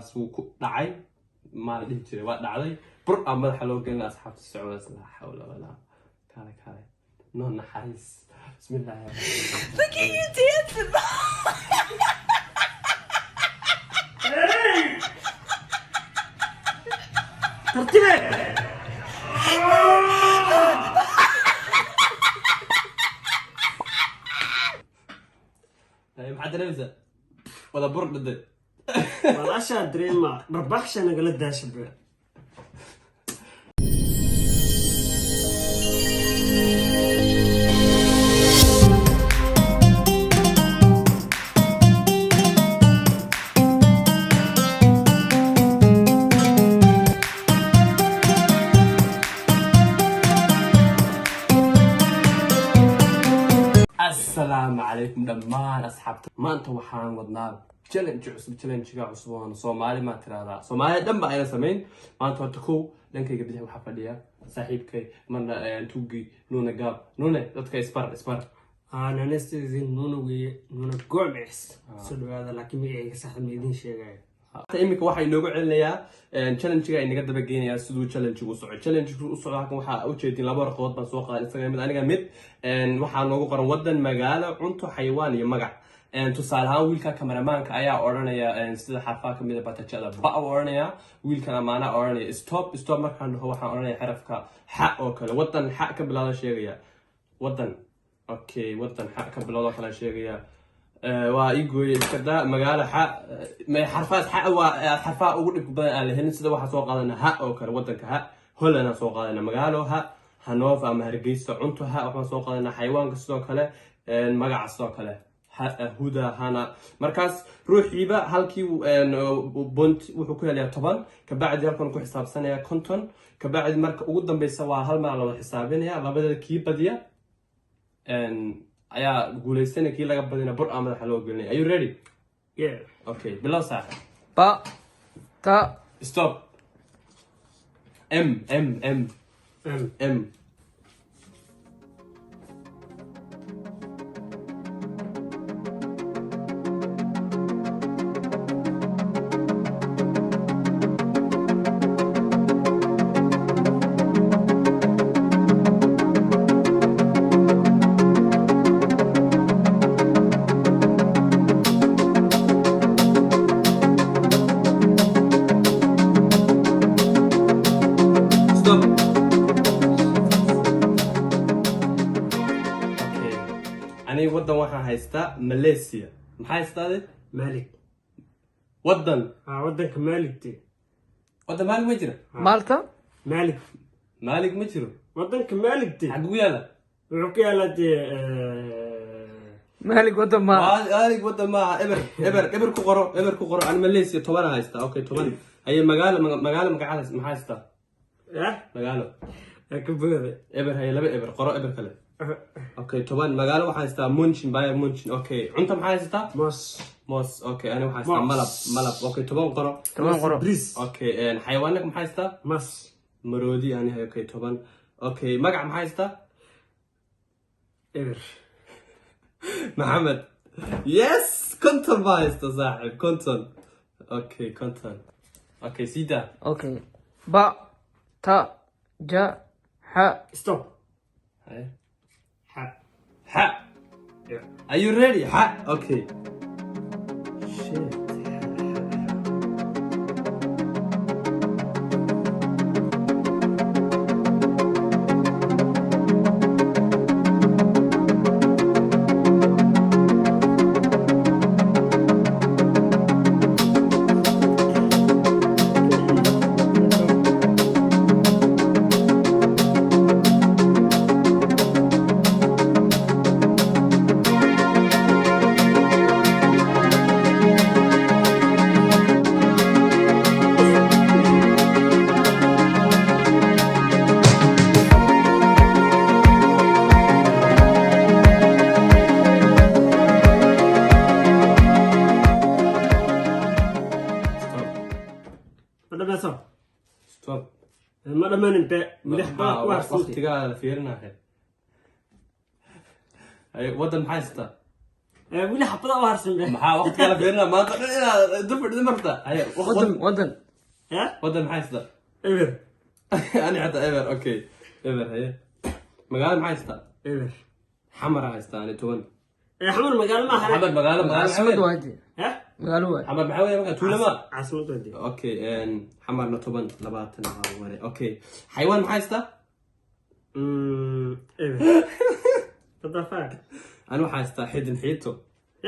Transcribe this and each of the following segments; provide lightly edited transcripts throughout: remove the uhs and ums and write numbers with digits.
سوق دعي ما لديه جري وقت دعي بر أمر حلو قلنا أصحاب السعودية لا حول ولا كاري نون نحايس بسم الله الرحمن الرحيم. Look at you dancing. ترتيبك محد نمزة ولا بر ضد والله شادري ما ربحش انا قلت داش بيه السلام عليكم دمان أصحاب ما أنت وحان ودنال challenge عصب challenge عصبان صومالي ما ترى هذا صومالي دم بقى سمين ما أنت وتكو لأنك قبلها وحفلية صاحبك من توجي نونا جاب نونا لا تكاي إسبار انا نستيزين نونو قوميس سلو هذا لكن ميعي صح ميدين شيء imika waxay noogu celinayaa challenge-ga ay naga daba geenayaa sidoo challenge uu socdo challenge-gu uu socdo halkan waxa u jeedin laba warqadood baan soo qaaday isaga mid aniga mid waxa noogu qoran wadan magaalo cunto xayawaan iyo magac tusaale ahaan wiilka kameramaanka ayaa oranaya sida xarfaha kamid ah batajada ba oranaya wiilkan amaana oranaya stop markaan dhaho waxaan oranaya xarafka xa oo kale wadan xa ka bilaada sheegaya wadan okay wadan xa ka bilaada kala sheegaya ويقول كذا مقالة حق ما حرفات حق وحرفات أقول لك بدل هن سيدا واحد سوق هذا حق أو كر ودك حق هلا أنا سوق هذا مقالة حق هنوف أما هرجيس عنده حق وحنا سوق هذا حيوان كسوق هلا مقع السوق هلا هودا هنا مركز روح يبا هالكي بنت وحكوا لي طبعا كبعد يركن كل حساب سنة كنتن كبعد مرك قدام بيسوا هالما على حسابين يا لبدل كي بديا ayaa guuleystana kii laga badina bur aan madaxa loo gelinay. Are you ready? Yeah. Okay, bilow sax. Ba ta Stop. M. أنا ودن واحد هيستا ماليزيا محا هيستا مالك ودن ودنك مالك تي ودن مالك مجرى مالتا مالك مجرى ودنك مالك تي حقو يالا وحكي على تي مالك ودا ما مالك ودن ما إبر كقرو أنا ماليزيا طبعا هيستا أوكي طبعا هي مقالة مقعدة محا هيستا مقالة كبيرة إبر هي لبي إبر قرو إبر كله اوكي طبعا مقاله waxaa haystaa munchin باير munchin okay cunta maxaa haystaa moos okay ana waxaa haystaa malab okay 10 qoro bris okay xayawaanka maxaa haystaa mas maroodi ani okay 10 okay magac maxaa haystaa eber محمد yes كنتن baa haysta saaxib كنتن okay كنتن okay sida okay ba ta ja ha stop hay ha are you ready ha okay shit stop ما دمان انت ملح باك وقتiga la fiirinahay ay wadan maxaa haystaa weli xabada u harsan be maxaa waqti kala fiirina maanta dhan inaad dufur dhimarta haye ودن ya wadan maxaa haysta eber ani xataa eber okay eber haye magaalo maxaa haysta eber xamar haysta ani toban xamar magaalo ma aha xamar magaalo عاصمة وادي ya قالوا وادي xamar maxaa weeye markaa tuulama caasimad wadi okay xamarna toban labaatan waa ware okay xayawaan maxaa haysta eber tadafaak ani waxaa haystaa xidin xiito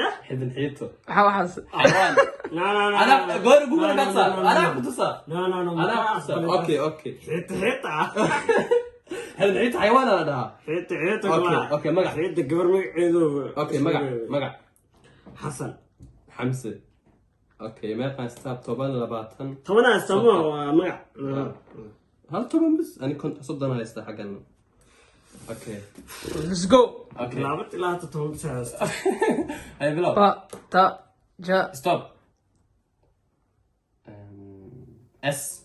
ya xidin xiito حواس xayawaan no no no أنا قول قول قصة أنا قصة no no no أنا قصة أوكي أوكي xita هل نعيد حيوان أنا ده xita أوكي أوكي مقع xita gabar magaceedu أوكي مقع xasan حمزة أوكي ما كان ستاب طبعا لباتن tobanaas tamo waa magac هل طبعا بس أنا كنت أصد أنا لسه حقنا أوكي let's go أوكي laabad ilaa toban saas هاي بلو با تا جا ستوب اس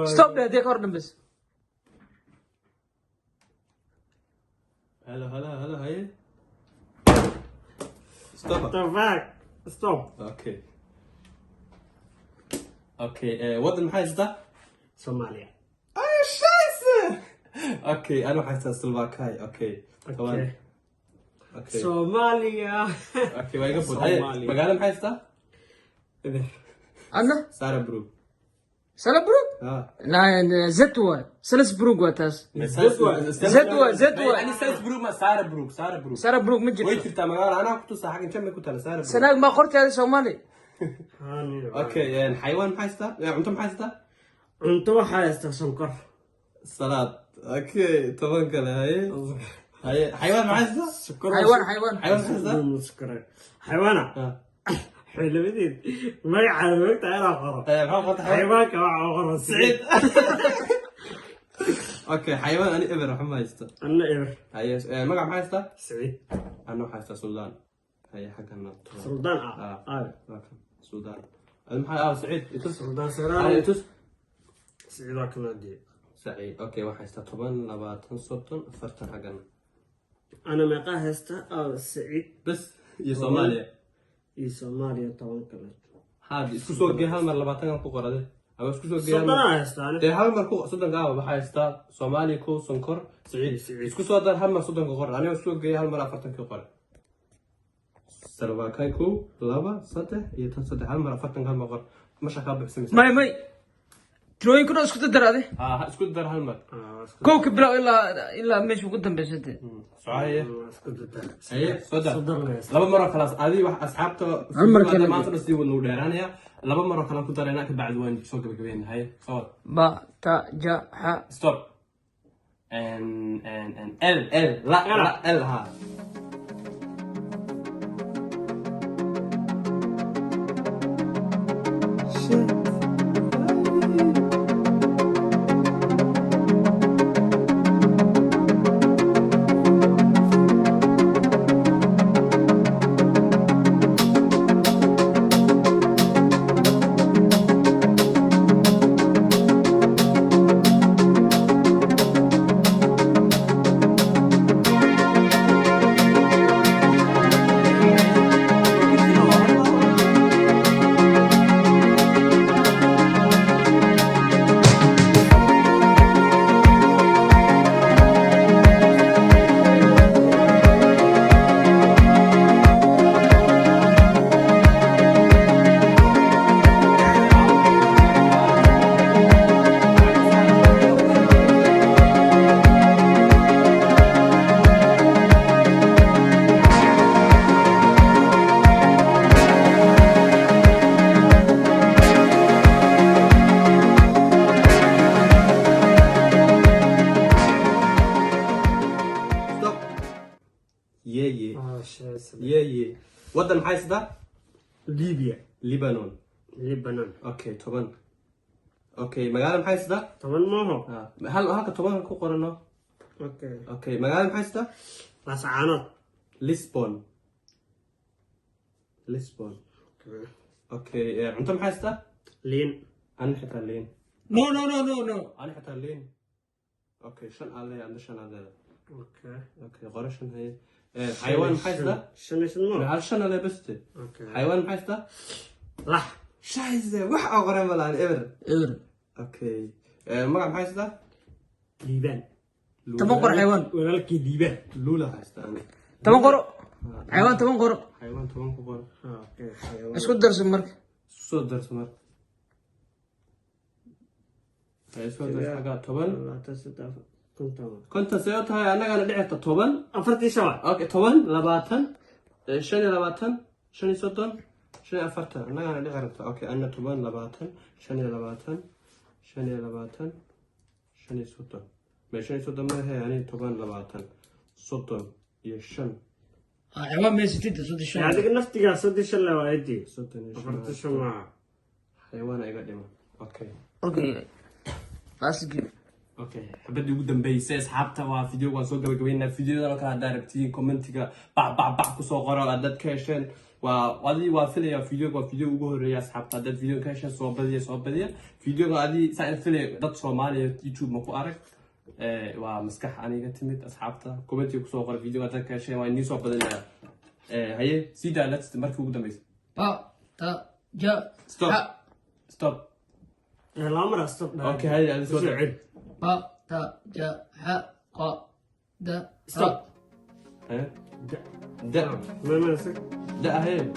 ستوب ده ديك هوردن بس هلا هلا هلا هاي ستوب tadafaak stop اوكي اوكي وضع محايز ده soomaaliya شايسه اوكي انا حاسس سلوفاكاي اوكي طبعا اوكي soomaaliya اوكي ويقفل هاي Soomaaliya. مقالة محايز ده eber أنا سارة برو سلبروك اه لا زتوا سلس بروك واتاس زدوة زدوة. يعني سلس برو ما سارة برو سارة برو سارة بروك وين مجد تبتا مقالة انا كنت صح حاجة كم كنت انا سارة برو سناق ما قرت هذا سومالي اوكي يعني حيوان محايز ده يعني انت محايز ده cunto waxaa haystaa sonkor صلاة اوكي طبعا كده هاي حيوان محايز ده حيوان حيوان حيوان محايز ده xayawaana اه xilibadeed magacaada moogta inaa qoro محمد قلت حيوان xayawaanka waxa u qoran سعيد اوكي حيوان انا ابر محمد هايستا anna eber هاي مقع محايستا siciid انا حايستا سلطان هاي حقنا suldaan آه. ah سودان المحا سعيد يتس suldaan هاي saraar يتس siciidaa kana diye سعيد اوكي واحد حايستا طبعا لباتن صوتن فرتن حقنا ana meeqaa haystaa siciid بس يا صوماليا iyo soomaaliya toban kale هذه اسكو سوق جي هالمر لباتن كو قرده او اسكو سوق جي sodonaa haystaa دي هالمر كو صدن قاوا بحا يستا صومالي كو سنكر سعيد اسكو سو دار هالمر صدن كو قرده انا اسكو جي هالمر افرتن كو قرده سلوفاكاي كو لابا صدح يتن صدح هالمر افرتن هالمر قرده مش كاب بسم ماي ماي تروين كنا اسكت الدرادي اسكو دار هالمر كوكب لا إلا مش قدام بس هدي صحيح هي صدق sodon لaba maro خلاص ادي wax asxaabta mar kale maanta dhasii wadnu dheeraanaya laba maro kale ku darayna ka bacdi waan soo gabagabeynaa hay soo با تا جا ح stop and l la l ha يي شيء سلام. يي ودن محايس ده ليبيا لبنان لبنان اوكي طبعا اوكي مقالة محايس ده طبعا ما هو هل هاك طبعا كو قرنه اوكي مقالة محايس ده بس عناد لشبون اوكي انت محايس ده لين انا حتى لين نو انا حتى لين اوكي شن علي عند شن علي اوكي غرشن هي حيوان محايس ده شنو اسمه هل شن علي بستي اوكي حيوان محايس ده لح شايزه وح اغرم ولا ابر اير اوكي مقع محايس ده ليبان تبان قرو حيوان ولك ليبان لولا حايس ده تبان قرو حيوان تبان قرو حيوان طبعا كبار اوكي حيوان اسكو درس مرك صوت درس مر هاي صوت درس حاجة طبعا لا تستطيع كنت سيوتها أنا قاعد لعبت طبعا أفرتي شوال أوكي طبعا لباتن شنو لباتن شنو صدن شنو أفرتها أنا قاعد لعبت أوكي أنا طبعا لباتن شنو لباتن شنو صدن ما شنو صدن ما هي يعني طبعا لباتن صدن يشن حيوان ميسي تيتا صوت الشام هذيك نفتي صدي شلا وايدي صدن أفرتي يشن شو معه حيوان أيقدم أوكي اوكي فاسق اوكي حبدي ugu dambeysay asxaabta waa video waan soo gabagabeynaa videodan ka hadda aragtiin commentiga bac ku soo qoro dad ka hesheen waa filaya video ugu horeeya asxaabta dad video ka hesheen soo badiya videoga adii saan filay dad Soomaaliya YouTube ma ku arag waa maskax aniga timid asxaabta commentiga ku soo qoro videoga dad ka hesheen waa inii soo badinaya haye sida let's markii ugu dambeysay با تا جا stop لا مرة استوب اوكي هاي انا سو با تا جا ح قا دا ستوب ده ما ماسك ده هي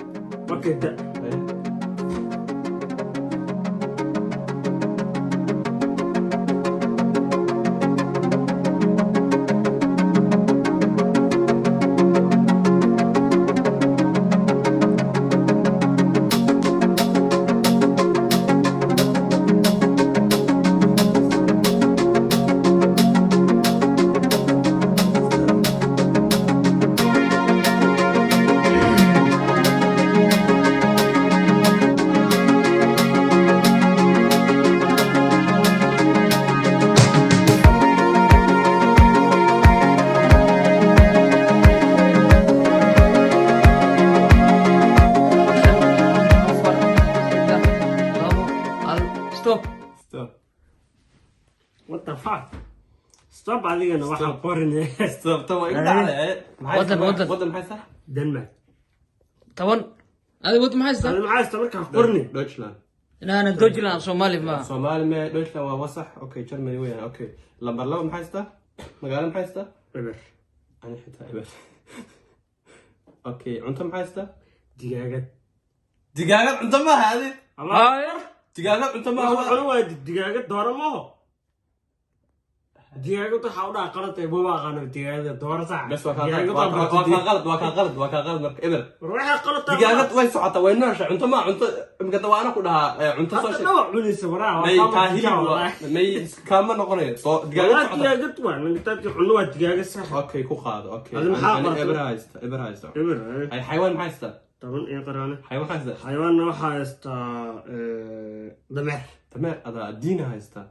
اوكي ده ستوب stop وات ذا فاك ستوب عليك انا واحد قرن stop طبعا يقول على ودن محي صح دنمارك طبعا هذا ود انا محسن معايا استمرك قرني دويتشلاند انا دوجلاند صومالي ما Soomaali ma Deutschland waa wasax okay Germany weeyaan okay lambar 2 maxay haystaa magaalo maxay haystaa عبر ani xitaa ibar okay cunto maxay haystaa دقاقة digaagad cunto ma haadi هاي digaagad cunto ma انا وايد دقاقة دورة ما هو دقاقة تحاول قرنت بابا قانا دقاقة دورة صح bas waa ka qalad marka ibar روح قرنت digaagad way socotaa way noosha cunto ma cunto imka dawaana ku dhahaa cunto soo حتى نوع من السفراء may ka hilib may kaama noqonayo digaagad والله socota دقاقة وانا قلت لك عنوة دقاقة صح okay ku qaado okay هذا محاضرة. ibar haysta عبر ay xayawaan maxay haystaa طبعا ايه قرانا xayawaan maxay haystaa حيوان نوعها يستا ضمير تمام هذا دينا هايستا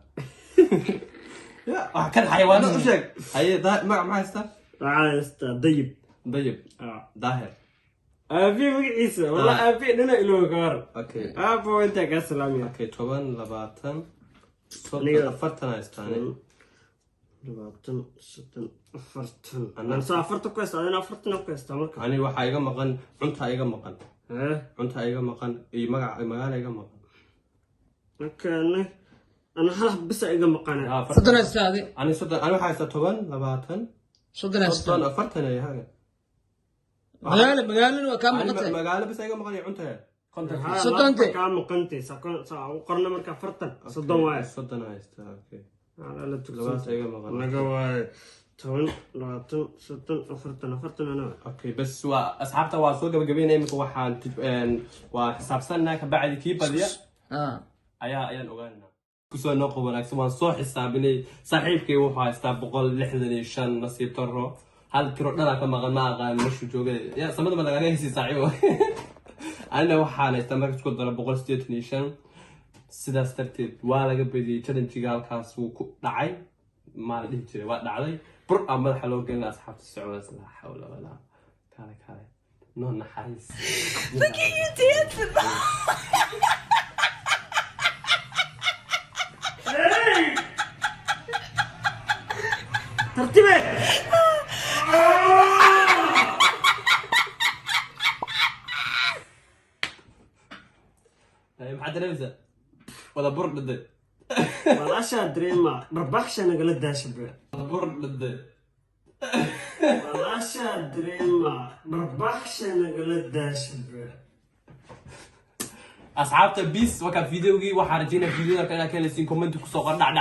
يا كان حيوانات وشك هي ما هايستا نوعها يستا ضيب طيب ظاهر في عيسى والله في لنا إلو كار اوكي أبو أنت كسلامي اوكي طبعا لباتن نيجا. فرتنا هايستاني لباتن ستن أفرتن أنا- أنا سافرت كويس أنا أفرتن كويس تمام يعني waxa iga maqan cunta iga maqan ها cunta iga maqan iyo magaala iga maqan كان أنا هلا بس إيجا مقانا صدنا استاذي ani waxa haysta 10 20 صدنا استاذ 40 ay haga مقالن وكم ani مقطع magaala bas iga maqan cunta konta صدنتي. كان مقنتي سكون وقرنا مركا فرتن صدق وايد صدن haysta okay على لا labaad تكسر iga maqan أنا جواي تون لباتن ستن أفرتن أنا اوكي بس واصحابته waa soo gabagabeynaa imika waxaan waa xisaabsanaa ka bacdi kii badiya اه ayaan ogaanaa kusoo noqo wanaagsan waan soo xisaabinay saaxiibkay wuxuu haystaa 165 nasiib darro hal tiro dhanaa ka maqan ma aqaan meeshuu joogay ya samada ma lagaga heysay saaxiibo anina waxaan haystaa marka isku daro 185 sidaas darteed waa laga badiyay challenge-ga halkaas wuu ku dhacay ma la dhihi jiray waa dhacday bur aan madaxa loo gelin asxaabta socdaas la xawla walaa kale no naxariis Look at you dancing. tartibe maxaad dareemaysaa wada bur dhintay walaashaa dareema barbaxsha nagala daashabe bur dhintay walaashaa dareema barbaxsha nagala daashabe asxaabta bis wakaa videogii waxaan rajeynaa videoda inaad ka heleysiin comment kusoo qor dhac